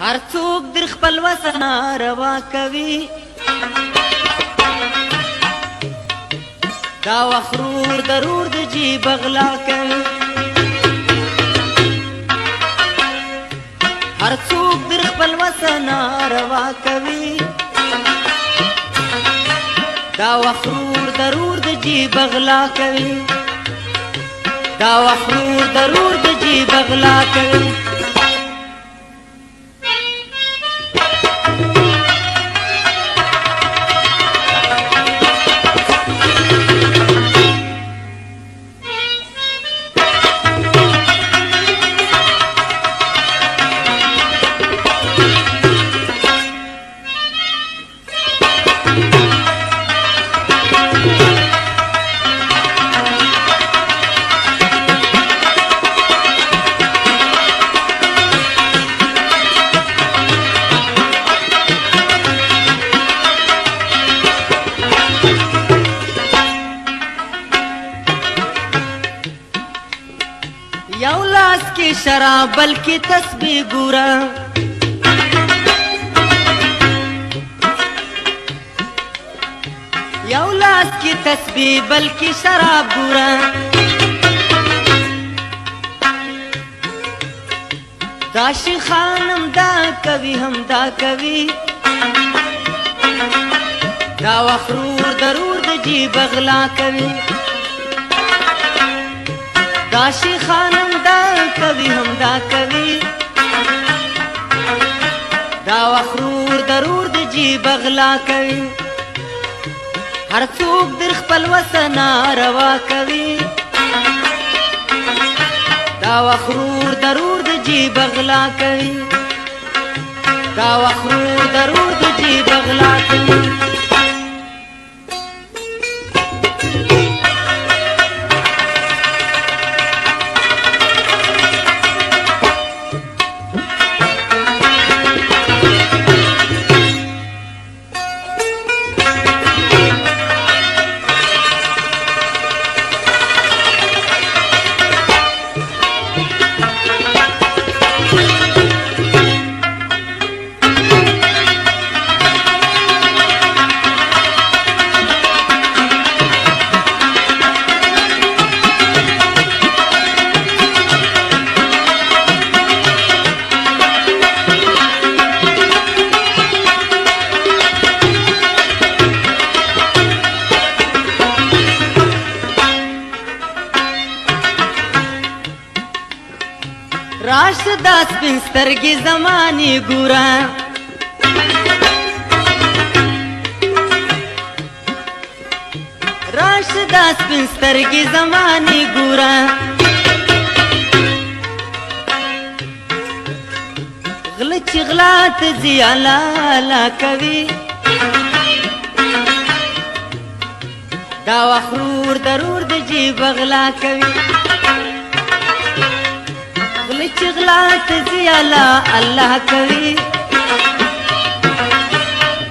هر څوک در خپل وطن روا کوي دا وخرور ضرور د جیب غلا کوي هر څوک در خپل وطن روا کوي دا وخرور ضرور د جیب غلا کوي دا وخرور ضرور د جیب غلا کوي یو لاس کی شراب بلکی تسبیح ګورا یو لاس کی تسبیح بلکی شراب ګورا داشی خانم دا کوي هم دا کوي دا وخرور ضرور د جیب غلا کوي داشی خانم دا کوي هم دا کوي دا وخرور ضرور د جیب غلا کوي هر څوک در خپل وطن روا کوي دا وخرور ضرور د جیب غلا کوي دا وخرور ضرور د جیب غلا کوي راش دا سپین سترګې زمانې ګوره راش دا سپین سترګې زمانې ګوره غله چې غلا ته ځي الالا کوي دا وخرور ضرور د جیب غلا کوي چغلا تزي الله کوي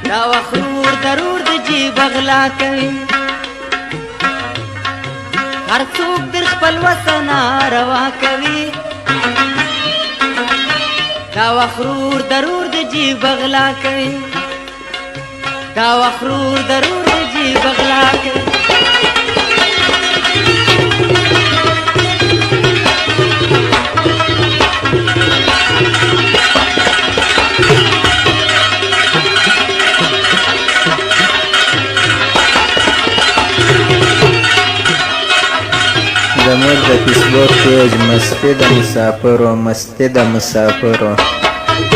دا وخرور ضرور د جیب غلا کوي هر څوک در خپل وطن روا کوي دا وخرور ضرور د جیب غلا کوي دا وخرور ضرور د جیب غلا کوي زموږ د فیسبوک پیج مستی د مسافرو مستی د مسافرو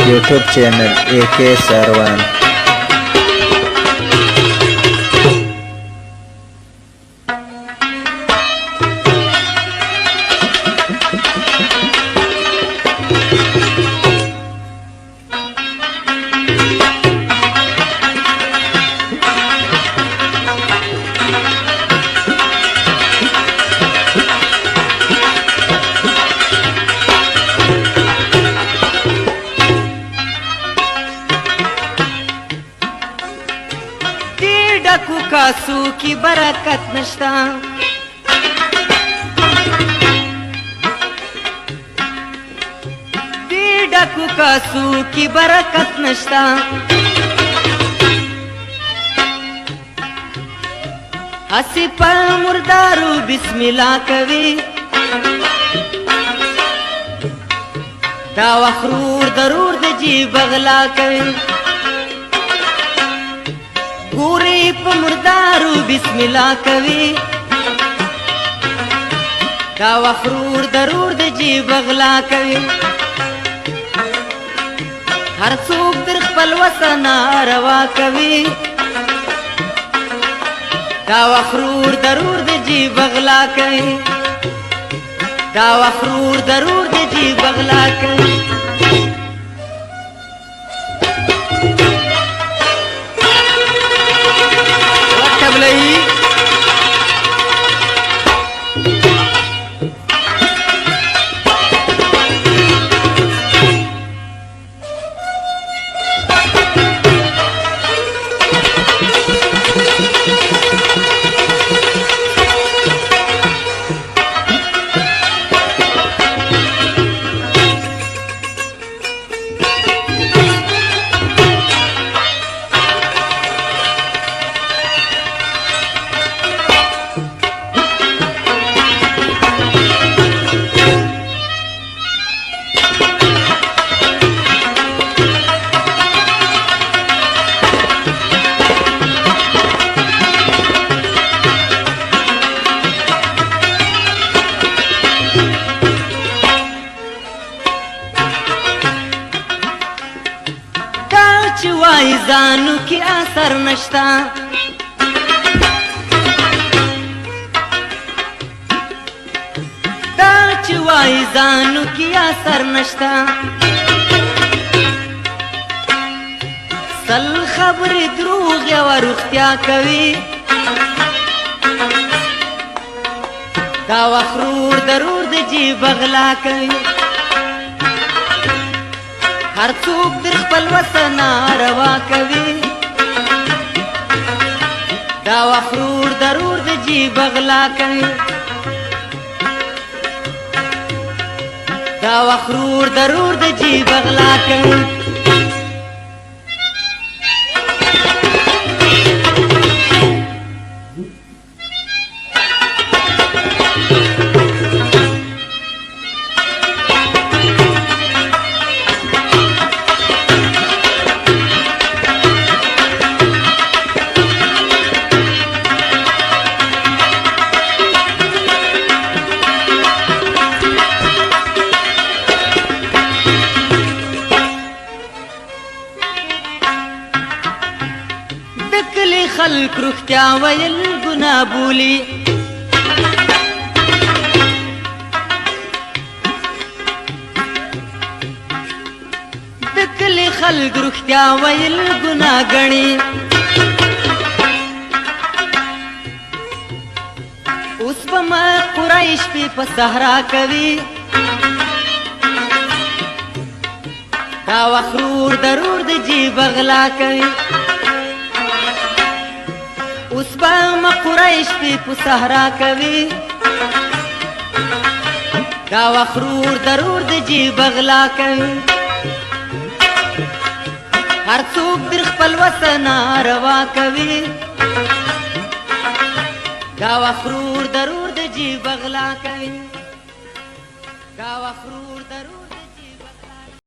یوټیوب چینل AK سروان ډکو کاسو کی برکت نشتا ډکو کاسو کی برکت نشتا اسی په مردارو بسم الله کوي دا وخرور ضرور د جیب غلا کوي ګوري په مردارو بسم الله کوي دا وخرور ضرور د جیب غلا کوي هر څوک در خپل وطن روا کوي دا وخرور ضرور د جیب غلا کوي دا وخرور ضرور د جیب غلا کوي وټبلې وای ځانو کې اثر نشتا دا چې وای ځانو کې اثر نشتا سل خبرې دروغ یا ورختیا کوي دا وخرور ضرور د جیب غلا کوي هر څوک در خپل وطن روا کوي دا وخرور ضرور د جیب غلا کوي دا وخرور ضرور د جیب غلا کوي خلق رختیا ویل گناه بولی دکلی خلق رختیا ویل گناه گنی اوس بما قریش په صحرا کوي دا وخرور ضرور د جیب غلا کوي اوس به قریش په صحرا کوي دا وخرور ضرور د جیب غلا کوي هر څوک در خپل وطن روا کوي دا وخرور ضرور د جیب غلا کوي دا وخرور